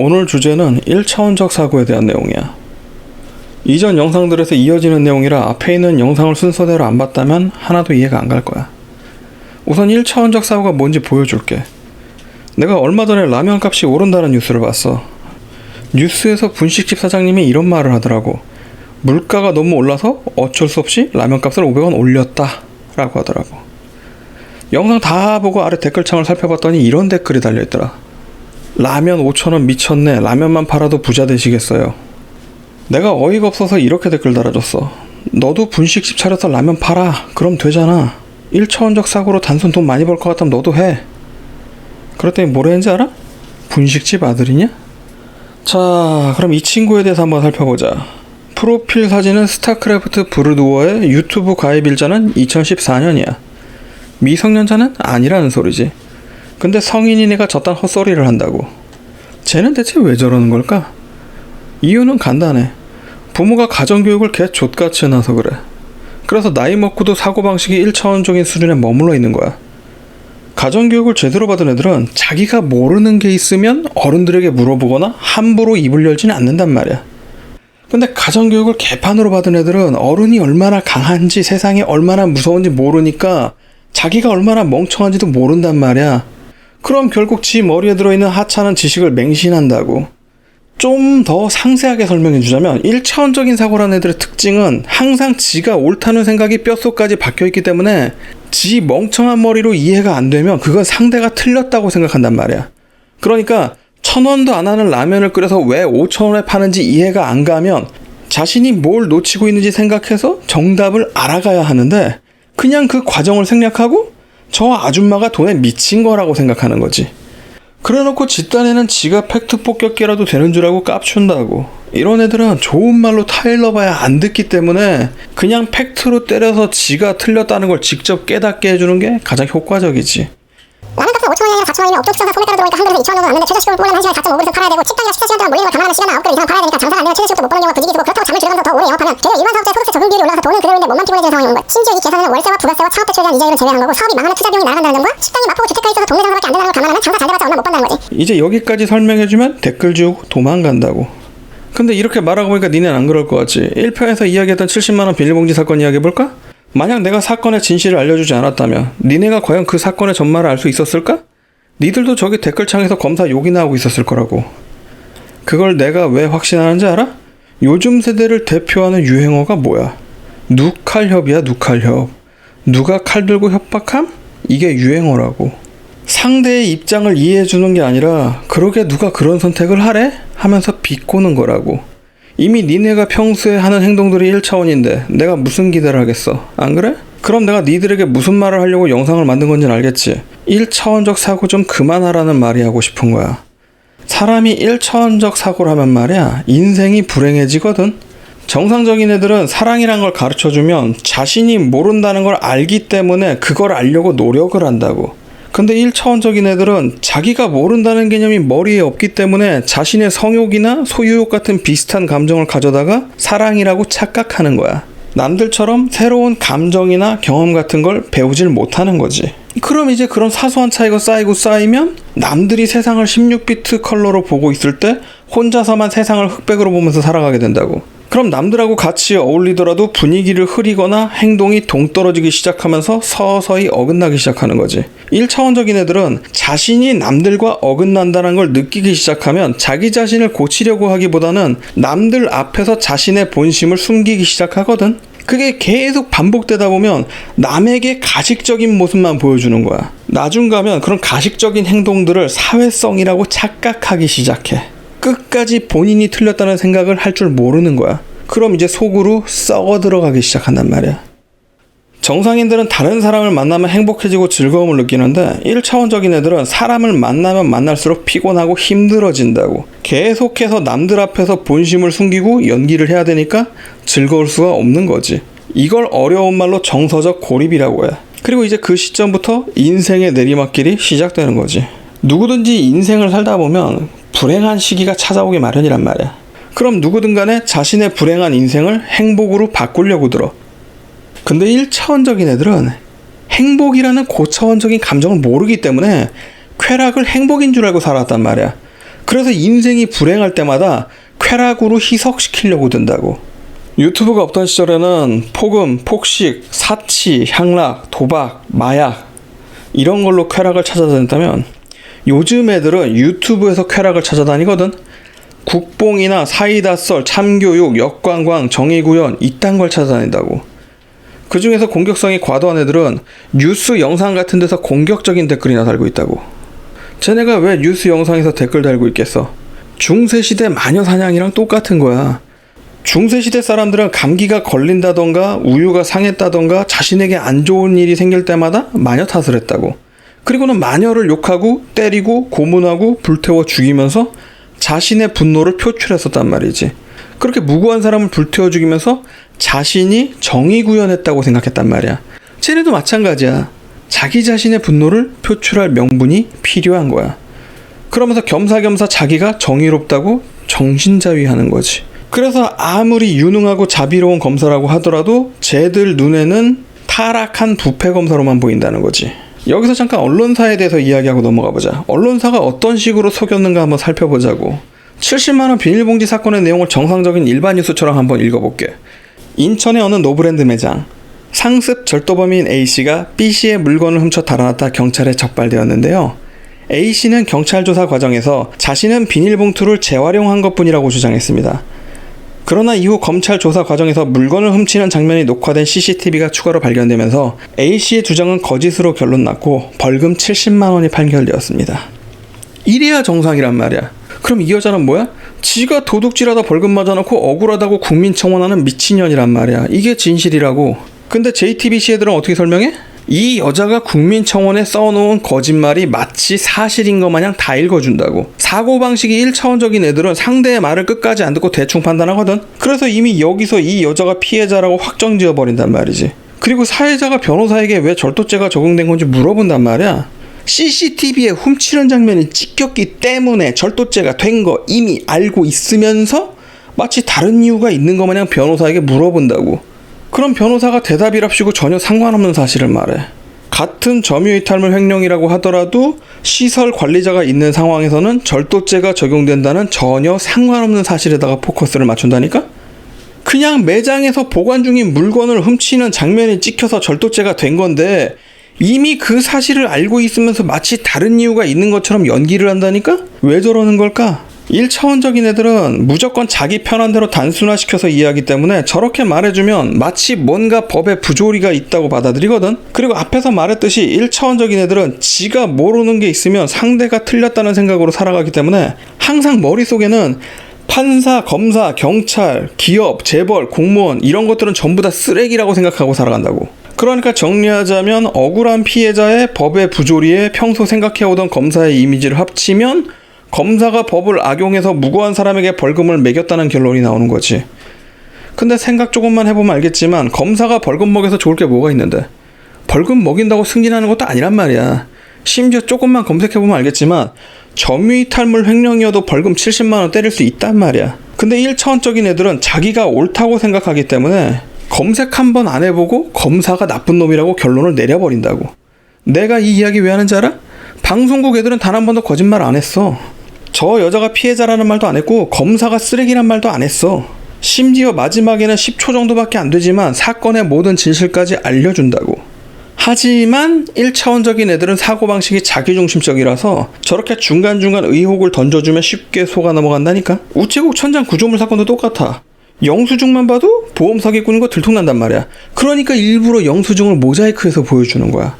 오늘 주제는 1차원적 사고에 대한 내용이야. 이전 영상들에서 이어지는 내용이라 앞에 있는 영상을 순서대로 안 봤다면 하나도 이해가 안 갈 거야. 우선 1차원적 사고가 뭔지 보여줄게. 내가 얼마 전에 라면 값이 오른다는 뉴스를 봤어. 뉴스에서 분식집 사장님이 이런 말을 하더라고. 물가가 너무 올라서 어쩔 수 없이 라면 값을 500원 올렸다 라고 하더라고. 영상 다 보고 아래 댓글창을 살펴봤더니 이런 댓글이 달려있더라. 라면 5,000원 미쳤네. 라면만 팔아도 부자 되시겠어요. 내가 어이가 없어서 이렇게 댓글 달아줬어. 너도 분식집 차려서 라면 팔아. 그럼 되잖아. 1차원적 사고로 단순 돈 많이 벌 것 같으면 너도 해. 그랬더니 뭐라 했는지 알아? 분식집 아들이냐? 자, 그럼 이 친구에 대해서 한번 살펴보자. 프로필 사진은 스타크래프트 브루드워의 유튜브 가입 일자는 2014년이야. 미성년자는 아니라는 소리지. 근데 성인인 애가 저딴 헛소리를 한다고. 쟤는 대체 왜 저러는 걸까? 이유는 간단해. 부모가 가정교육을 개 족같이 해놔서 그래. 그래서 나이 먹고도 사고방식이 1차원적인 수준에 머물러 있는 거야. 가정교육을 제대로 받은 애들은 자기가 모르는 게 있으면 어른들에게 물어보거나 함부로 입을 열지는 않는단 말이야. 근데 가정교육을 개판으로 받은 애들은 어른이 얼마나 강한지 세상이 얼마나 무서운지 모르니까 자기가 얼마나 멍청한지도 모른단 말이야. 그럼 결국 지 머리에 들어있는 하찮은 지식을 맹신한다고. 좀 더 상세하게 설명해 주자면 1차원적인 사고라는 애들의 특징은 항상 지가 옳다는 생각이 뼛속까지 박혀있기 때문에 지 멍청한 머리로 이해가 안 되면 그건 상대가 틀렸다고 생각한단 말이야. 그러니까 1,000원도 안 하는 라면을 끓여서 왜 5,000원에 파는지 이해가 안 가면 자신이 뭘 놓치고 있는지 생각해서 정답을 알아가야 하는데 그냥 그 과정을 생략하고 저 아줌마가 돈에 미친 거라고 생각하는 거지. 그래놓고 집단에는 지가 팩트 폭격기라도 되는 줄 알고 깝춘다고. 이런 애들은 좋은 말로 타일러봐야 안 듣기 때문에 그냥 팩트로 때려서 지가 틀렸다는 걸 직접 깨닫게 해주는 게 가장 효과적이지. 라면 값은 5,000원이 아니라 4,000원이면 업종 추천사 소매 따라 들어오니까 한 그릇에 2,000원 정도 남는데 최저 시급을 뽑으려면 1시간에 4.5그릇을 팔아야 되고 식당이랑 식사 시간 동안 몰리는 걸 감안하면 시간당 9그릇 이상 팔아야 되니까 장사가 안 되면 최저 시급도 못 버는 경우가 부지기수고 그렇다고 장을 줄여가면서 더 오래 영업하면 되려 일반 사업자의 소득세 적용 비율이 올라가서 돈은 그대로인데 몸만 피곤해지는 상황이 오는 거야. 심지어 이 계산은 월세와 부가세와 차업 대출에 대한 이자율은 제외한 거고 사업이 망하면 투자 비용이 날아간다는 점과 식당이 마포구 주택가에 있어서 동네 장사밖에 안 된다는 걸 감안하면 장사 잘 돼봤자 얼마 못 번다는 거지. 이제 여기까지 설명해주면 댓글 지우고 도망간다고. 근데 이렇게 말하고 보니까 니넨 안 그럴 것 같지. 1편에서 이야기했던 70만원 비닐봉지 사건 이야기해볼까? 만약 내가 사건의 진실을 알려주지 않았다면 니네가 과연 그 사건의 전말을 알 수 있었을까? 니들도 저기 댓글창에서 검사 욕이나 하고 있었을 거라고. 그걸 내가 왜 확신하는지 알아? 요즘 세대를 대표하는 유행어가 뭐야? 누칼협이야, 누칼협. 누가 칼 들고 협박함? 이게 유행어라고. 상대의 입장을 이해해주는 게 아니라 그러게 누가 그런 선택을 하래? 하면서 비꼬는 거라고. 이미 니네가 평소에 하는 행동들이 1차원인데 내가 무슨 기대를 하겠어? 안 그래? 그럼 내가 니들에게 무슨 말을 하려고 영상을 만든 건지는 알겠지? 1차원적 사고 좀 그만하라는 말이 하고 싶은 거야. 사람이 1차원적 사고를 하면 말이야 인생이 불행해지거든. 정상적인 애들은 사랑이란 걸 가르쳐주면 자신이 모른다는 걸 알기 때문에 그걸 알려고 노력을 한다고. 근데 1차원적인 애들은 자기가 모른다는 개념이 머리에 없기 때문에 자신의 성욕이나 소유욕 같은 비슷한 감정을 가져다가 사랑이라고 착각하는 거야. 남들처럼 새로운 감정이나 경험 같은 걸 배우질 못하는 거지. 그럼 이제 그런 사소한 차이가 쌓이고 쌓이면 남들이 세상을 16비트 컬러로 보고 있을 때 혼자서만 세상을 흑백으로 보면서 살아가게 된다고. 그럼 남들하고 같이 어울리더라도 분위기를 흐리거나 행동이 동떨어지기 시작하면서 서서히 어긋나기 시작하는 거지. 1차원적인 애들은 자신이 남들과 어긋난다는 걸 느끼기 시작하면 자기 자신을 고치려고 하기보다는 남들 앞에서 자신의 본심을 숨기기 시작하거든. 그게 계속 반복되다 보면 남에게 가식적인 모습만 보여주는 거야. 나중 가면 그런 가식적인 행동들을 사회성이라고 착각하기 시작해. 끝까지 본인이 틀렸다는 생각을 할 줄 모르는 거야. 그럼 이제 속으로 썩어 들어가기 시작한단 말이야. 정상인들은 다른 사람을 만나면 행복해지고 즐거움을 느끼는데 1차원적인 애들은 사람을 만나면 만날수록 피곤하고 힘들어진다고. 계속해서 남들 앞에서 본심을 숨기고 연기를 해야 되니까 즐거울 수가 없는 거지. 이걸 어려운 말로 정서적 고립이라고 해. 그리고 이제 그 시점부터 인생의 내리막길이 시작되는 거지. 누구든지 인생을 살다 보면 불행한 시기가 찾아오기 마련이란 말이야. 그럼 누구든 간에 자신의 불행한 인생을 행복으로 바꾸려고 들어. 근데 1차원적인 애들은 행복이라는 고차원적인 감정을 모르기 때문에 쾌락을 행복인 줄 알고 살았단 말이야. 그래서 인생이 불행할 때마다 쾌락으로 희석시키려고 든다고. 유튜브가 없던 시절에는 폭음, 폭식, 사치, 향락, 도박, 마약 이런 걸로 쾌락을 찾아다녔다면 요즘 애들은 유튜브에서 쾌락을 찾아다니거든. 국뽕이나 사이다 썰, 참교육, 역관광, 정의구현 이딴 걸 찾아다닌다고. 그 중에서 공격성이 과도한 애들은 뉴스 영상 같은 데서 공격적인 댓글이나 달고 있다고. 쟤네가 왜 뉴스 영상에서 댓글 달고 있겠어? 중세시대 마녀 사냥이랑 똑같은 거야. 중세시대 사람들은 감기가 걸린다던가 우유가 상했다던가 자신에게 안 좋은 일이 생길 때마다 마녀 탓을 했다고. 그리고는 마녀를 욕하고 때리고 고문하고 불태워 죽이면서 자신의 분노를 표출했었단 말이지. 그렇게 무고한 사람을 불태워 죽이면서 자신이 정의 구현했다고 생각했단 말이야. 쟤네도 마찬가지야. 자기 자신의 분노를 표출할 명분이 필요한 거야. 그러면서 겸사겸사 자기가 정의롭다고 정신자위하는 거지. 그래서 아무리 유능하고 자비로운 검사라고 하더라도 쟤들 눈에는 타락한 부패 검사로만 보인다는 거지. 여기서 잠깐 언론사에 대해서 이야기하고 넘어가 보자. 언론사가 어떤 식으로 속였는가 한번 살펴보자고. 70만원 비닐봉지 사건의 내용을 정상적인 일반 뉴스처럼 한번 읽어볼게. 인천의 어느 노브랜드 매장. 상습 절도범인 A씨가 B씨의 물건을 훔쳐 달아났다 경찰에 적발되었는데요. A씨는 경찰 조사 과정에서 자신은 비닐봉투를 재활용한 것뿐이라고 주장했습니다. 그러나 이후 검찰 조사 과정에서 물건을 훔치는 장면이 녹화된 CCTV가 추가로 발견되면서 A씨의 주장은 거짓으로 결론 났고 벌금 70만 원이 판결되었습니다. 이래야 정상이란 말이야. 그럼 이 여자는 뭐야? 지가 도둑질하다 벌금 맞아놓고 억울하다고 국민청원하는 미친년이란 말이야. 이게 진실이라고. 근데 JTBC 애들은 어떻게 설명해? 이 여자가 국민청원에 써놓은 거짓말이 마치 사실인 것 마냥 다 읽어준다고. 사고방식이 1차원적인 애들은 상대의 말을 끝까지 안 듣고 대충 판단하거든. 그래서 이미 여기서 이 여자가 피해자라고 확정지어버린단 말이지. 그리고 사회자가 변호사에게 왜 절도죄가 적용된 건지 물어본단 말이야. CCTV에 훔치는 장면이 찍혔기 때문에 절도죄가 된 거 이미 알고 있으면서 마치 다른 이유가 있는 것 마냥 변호사에게 물어본다고. 그럼 변호사가 대답이랍시고 전혀 상관없는 사실을 말해. 같은 점유이탈물 횡령이라고 하더라도 시설 관리자가 있는 상황에서는 절도죄가 적용된다는 전혀 상관없는 사실에다가 포커스를 맞춘다니까? 그냥 매장에서 보관 중인 물건을 훔치는 장면이 찍혀서 절도죄가 된 건데 이미 그 사실을 알고 있으면서 마치 다른 이유가 있는 것처럼 연기를 한다니까? 왜 저러는 걸까? 1차원적인 애들은 무조건 자기 편한 대로 단순화시켜서 이해하기 때문에 저렇게 말해주면 마치 뭔가 법에 부조리가 있다고 받아들이거든. 그리고 앞에서 말했듯이 1차원적인 애들은 지가 모르는 게 있으면 상대가 틀렸다는 생각으로 살아가기 때문에 항상 머릿속에는 판사, 검사, 경찰, 기업, 재벌, 공무원 이런 것들은 전부 다 쓰레기라고 생각하고 살아간다고. 그러니까 정리하자면 억울한 피해자의 법의 부조리에 평소 생각해오던 검사의 이미지를 합치면 검사가 법을 악용해서 무고한 사람에게 벌금을 매겼다는 결론이 나오는 거지. 근데 생각 조금만 해보면 알겠지만 검사가 벌금 먹여서 좋을 게 뭐가 있는데. 벌금 먹인다고 승진하는 것도 아니란 말이야. 심지어 조금만 검색해보면 알겠지만 점유이탈물 횡령이어도 벌금 70만 원 때릴 수 있단 말이야. 근데 1차원적인 애들은 자기가 옳다고 생각하기 때문에 검색 한 번 안 해보고 검사가 나쁜 놈이라고 결론을 내려버린다고. 내가 이 이야기 왜 하는지 알아? 방송국 애들은 단 한 번도 거짓말 안 했어. 저 여자가 피해자라는 말도 안 했고 검사가 쓰레기란 말도 안 했어. 심지어 마지막에는 10초 정도밖에 안 되지만 사건의 모든 진실까지 알려준다고. 하지만 1차원적인 애들은 사고방식이 자기중심적이라서 저렇게 중간중간 의혹을 던져주면 쉽게 속아 넘어간다니까. 우체국 천장 구조물 사건도 똑같아. 영수증만 봐도 보험 사기꾼인 거 들통난단 말이야. 그러니까 일부러 영수증을 모자이크해서 보여주는 거야.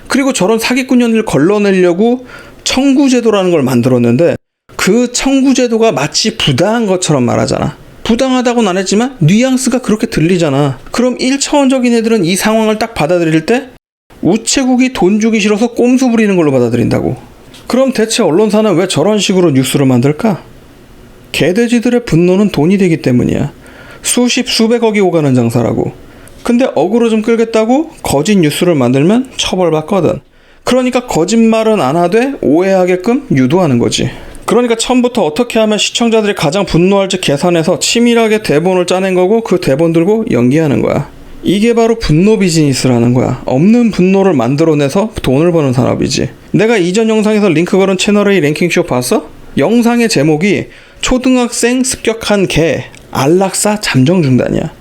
그리고 저런 사기꾼년을 걸러내려고 청구제도라는 걸 만들었는데 그 청구제도가 마치 부당한 것처럼 말하잖아. 부당하다고는 안 했지만 뉘앙스가 그렇게 들리잖아. 그럼 1차원적인 애들은 이 상황을 딱 받아들일 때 우체국이 돈 주기 싫어서 꼼수 부리는 걸로 받아들인다고. 그럼 대체 언론사는 왜 저런 식으로 뉴스를 만들까? 개돼지들의 분노는 돈이 되기 때문이야. 수십 수백억이 오가는 장사라고. 근데 어그로 좀 끌겠다고 거짓 뉴스를 만들면 처벌받거든. 그러니까 거짓말은 안 하되 오해하게끔 유도하는 거지. 그러니까 처음부터 어떻게 하면 시청자들이 가장 분노할지 계산해서 치밀하게 대본을 짜낸 거고 그 대본 들고 연기하는 거야. 이게 바로 분노 비즈니스라는 거야. 없는 분노를 만들어내서 돈을 버는 산업이지. 내가 이전 영상에서 링크 걸은 채널의 랭킹쇼 봤어? 영상의 제목이 초등학생 습격한 개 안락사 잠정 중단이야.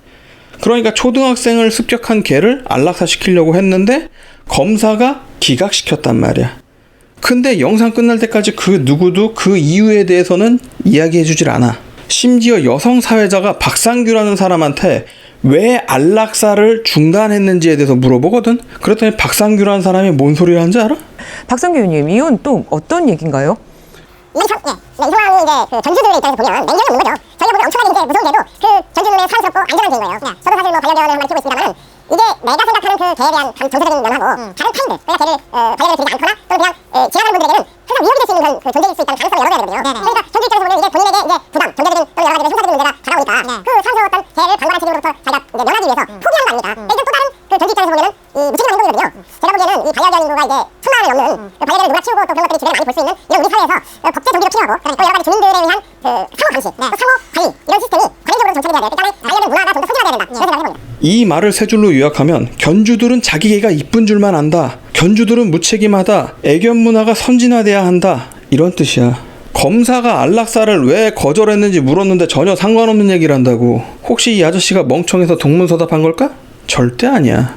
그러니까 초등학생을 습격한 개를 안락사 시키려고 했는데 검사가 기각시켰단 말이야. 근데 영상 끝날 때까지 그 누구도 그 이유에 대해서는 이야기해주질 않아. 심지어 여성 사회자가 박상규라는 사람한테 왜 안락사를 중단했는지에 대해서 물어보거든. 그랬더니 박상규라는 사람이 뭔 소리를 하는지 알아? 박상규 의원님, 이건 또 어떤 얘기인가요? 이 상황이 이제 그 전주들의 입장에서 보면 냉정한 거죠. 저희가 보기 엄청나게 이제 무서운 게도 그 전주들의 사랑스럽고 안전한 개인 거예요. 저도 사실 뭐 반려견을 한번 키우고 있습니다만 이게 내가 생각하는 그 개에 대한 정서적인 면하고 다른 타인들, 그러니까 개를 반려를 드리지 않거나 또는 그냥 지나가는 분들에게는 항상 위협이 될 수 있는 그런 그 존재일 수 있다는 가능성을 열어줘야 되거든요. 그러니까 전주 입장에서 보면 이게 본인에게 이제 부담, 경제적인 또는 여러 가지 형사적인 문제가 다가오니까 그 사랑스러웠던 개를 방관한 책임으로부터 자기가 이제 면하기 위해서 포기하는 거 아닙니까? 근데 이건 또 다른 그 전주 입장에서 보면은 이 무책임한 행동이거든요. 제가 보기에는 이 반려견 인구가 이제 1000만을 넘는 그 반려견을 누가 키우고 또 그런 것들이 주변에 많이 볼 수 있는 이런 우리 사회에서 법제 정비도 필요하고 또 여러 가지 주민들에 의한 그 상호 감시, 또 상호 관리 이런 시스템이 관행적으로 정착이 돼야 돼요. 그다음에 반려견 문화가 좀 더 선진화돼야 된다. 이런 생각을 해봅니다. 이 말을 세 줄로 요약하면 견주들은 자기 개가 이쁜 줄만 안다. 견주들은 무책임하다. 애견 문화가 선진화돼야 한다. 이런 뜻이야. 검사가 안락사를 왜 거절했는지 물었는데 전혀 상관없는 얘기를 한다고. 혹시 이 아저씨가 멍청해서 동문서답한 걸까? 절대 아니야.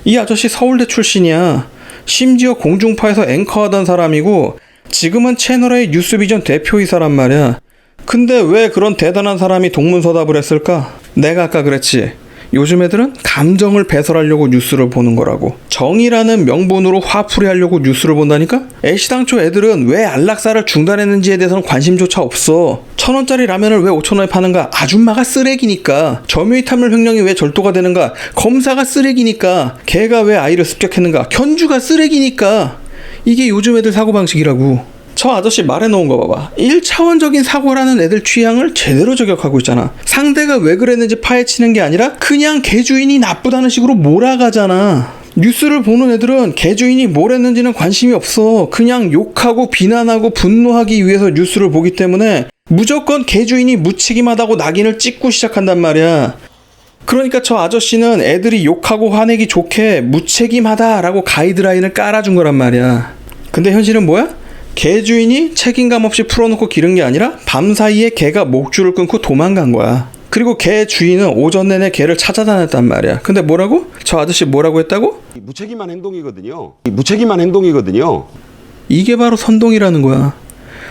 이 아저씨 서울대 출신이야. 심지어 공중파에서 앵커하던 사람이고 지금은 채널A 뉴스비전 대표이사란 말이야. 근데 왜 그런 대단한 사람이 동문서답을 했을까? 내가 아까 그랬지. 요즘 애들은 감정을 배설하려고 뉴스를 보는 거라고. 정의라는 명분으로 화풀이 하려고 뉴스를 본다니까? 애시당초 애들은 왜 안락사를 중단했는지에 대해서는 관심조차 없어. 1000원짜리 라면을 왜 5,000원에 파는가? 아줌마가 쓰레기니까. 점유이탈물 횡령이 왜 절도가 되는가? 검사가 쓰레기니까. 걔가 왜 아이를 습격했는가? 견주가 쓰레기니까. 이게 요즘 애들 사고방식이라고. 저 아저씨 말해놓은 거 봐봐. 1차원적인 사고라는 애들 취향을 제대로 저격하고 있잖아. 상대가 왜 그랬는지 파헤치는 게 아니라 그냥 개주인이 나쁘다는 식으로 몰아가잖아. 뉴스를 보는 애들은 개주인이 뭘 했는지는 관심이 없어. 그냥 욕하고 비난하고 분노하기 위해서 뉴스를 보기 때문에 무조건 개주인이 무책임하다고 낙인을 찍고 시작한단 말이야. 그러니까 저 아저씨는 애들이 욕하고 화내기 좋게 무책임하다라고 가이드라인을 깔아준 거란 말이야. 근데 현실은 뭐야? 개 주인이 책임감 없이 풀어놓고 기른 게 아니라 밤사이에 개가 목줄을 끊고 도망간 거야. 그리고 개 주인은 오전 내내 개를 찾아다녔단 말이야. 근데 뭐라고? 저 아저씨 뭐라고 했다고? 무책임한 행동이거든요. 무책임한 행동이거든요. 이게 바로 선동이라는 거야.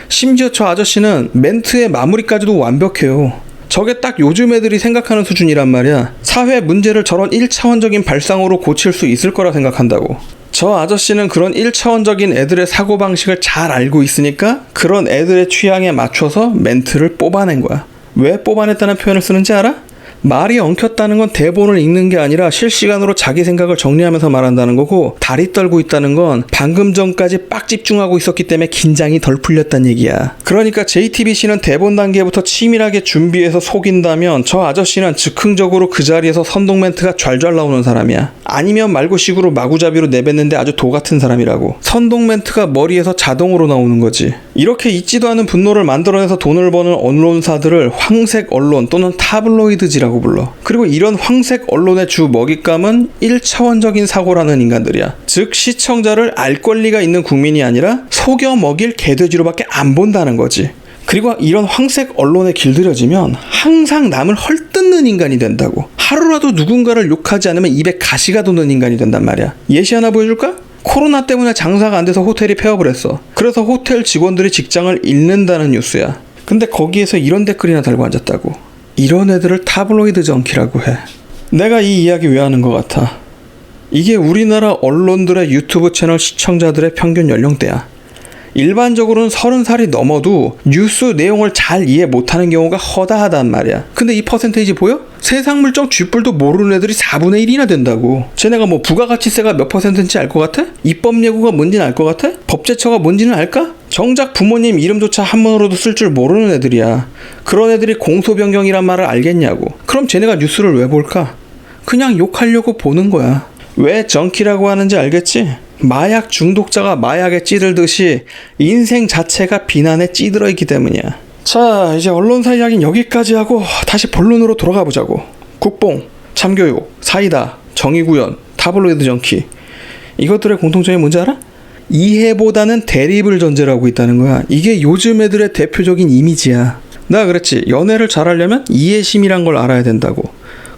심지어 저 아저씨는 멘트의 마무리까지도 완벽해요. 저게 딱 요즘 애들이 생각하는 수준이란 말이야. 사회 문제를 저런 1차원적인 발상으로 고칠 수 있을 거라 생각한다고. 저 아저씨는 그런 1차원적인 애들의 사고방식을 잘 알고 있으니까 그런 애들의 취향에 맞춰서 멘트를 뽑아낸 거야. 왜 뽑아냈다는 표현을 쓰는지 알아? 말이 엉켰다는 건 대본을 읽는 게 아니라 실시간으로 자기 생각을 정리하면서 말한다는 거고, 다리 떨고 있다는 건 방금 전까지 빡 집중하고 있었기 때문에 긴장이 덜 풀렸단 얘기야. 그러니까 JTBC는 대본 단계부터 치밀하게 준비해서 속인다면 저 아저씨는 즉흥적으로 그 자리에서 선동 멘트가 좔좔 나오는 사람이야. 아니면 말고식으로 마구잡이로 내뱉는데 아주 도 같은 사람이라고. 선동 멘트가 머리에서 자동으로 나오는 거지. 이렇게 있지도 않은 분노를 만들어내서 돈을 버는 언론사들을 황색 언론 또는 타블로이드지라고 불러. 그리고 이런 황색 언론의 주 먹잇감은 1차원적인 사고라는 인간들이야. 즉 시청자를 알 권리가 있는 국민이 아니라 속여 먹일 개돼지로밖에 안 본다는 거지. 그리고 이런 황색 언론에 길들여지면 항상 남을 헐뜯는 인간이 된다고. 하루라도 누군가를 욕하지 않으면 입에 가시가 도는 인간이 된단 말이야. 예시 하나 보여줄까? 코로나 때문에 장사가 안 돼서 호텔이 폐업을 했어. 그래서 호텔 직원들이 직장을 잃는다는 뉴스야. 근데 거기에서 이런 댓글이나 달고 앉았다고. 이런 애들을 타블로이드 정키라고 해. 내가 이 이야기 왜 하는 것 같아? 이게 우리나라 언론들의 유튜브 채널 시청자들의 평균 연령대야. 일반적으로는 30살이 넘어도 뉴스 내용을 잘 이해 못하는 경우가 허다하단 말이야. 근데 이 퍼센테이지 보여? 세상 물정 쥐뿔도 모르는 애들이 4분의 1이나 된다고. 쟤네가 뭐 부가가치세가 몇 퍼센트인지 알 것 같아? 입법 예고가 뭔지는 알 것 같아? 법제처가 뭔지는 알까? 정작 부모님 이름조차 한문으로도 쓸 줄 모르는 애들이야. 그런 애들이 공소변경이란 말을 알겠냐고. 그럼 쟤네가 뉴스를 왜 볼까? 그냥 욕하려고 보는 거야. 왜 정키라고 하는지 알겠지? 마약 중독자가 마약에 찌들듯이 인생 자체가 비난에 찌들어 있기 때문이야. 자, 이제 언론사 이야기는 여기까지 하고 다시 본론으로 돌아가 보자고. 국뽕, 참교육, 사이다, 정의구현, 타블로이드 정키. 이것들의 공통점이 뭔지 알아? 이해보다는 대립을 전제로 하고 있다는 거야. 이게 요즘 애들의 대표적인 이미지야. 나 그랬지. 연애를 잘하려면 이해심이란 걸 알아야 된다고.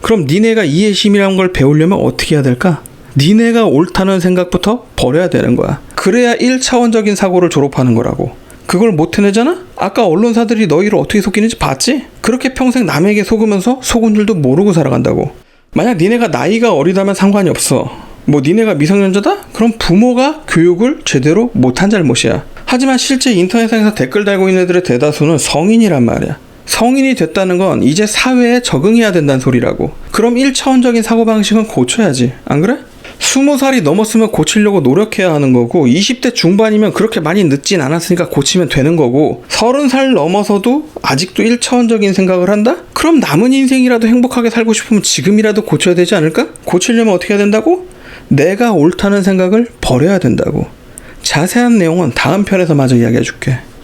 그럼 니네가 이해심이란 걸 배우려면 어떻게 해야 될까? 니네가 옳다는 생각부터 버려야 되는 거야. 그래야 1차원적인 사고를 졸업하는 거라고. 그걸 못 해내잖아? 아까 언론사들이 너희를 어떻게 속이는지 봤지? 그렇게 평생 남에게 속으면서 속은 줄도 모르고 살아간다고. 만약 니네가 나이가 어리다면 상관이 없어. 뭐 니네가 미성년자다? 그럼 부모가 교육을 제대로 못한 잘못이야. 하지만 실제 인터넷상에서 댓글 달고 있는 애들의 대다수는 성인이란 말이야. 성인이 됐다는 건 이제 사회에 적응해야 된다는 소리라고. 그럼 1차원적인 사고방식은 고쳐야지. 안 그래? 20살이 넘었으면 고치려고 노력해야 하는 거고 20대 중반이면 그렇게 많이 늦진 않았으니까 고치면 되는 거고 30살 넘어서도 아직도 1차원적인 생각을 한다? 그럼 남은 인생이라도 행복하게 살고 싶으면 지금이라도 고쳐야 되지 않을까? 고치려면 어떻게 해야 된다고? 내가 옳다는 생각을 버려야 된다고. 자세한 내용은 다음 편에서 마저 이야기해 줄게.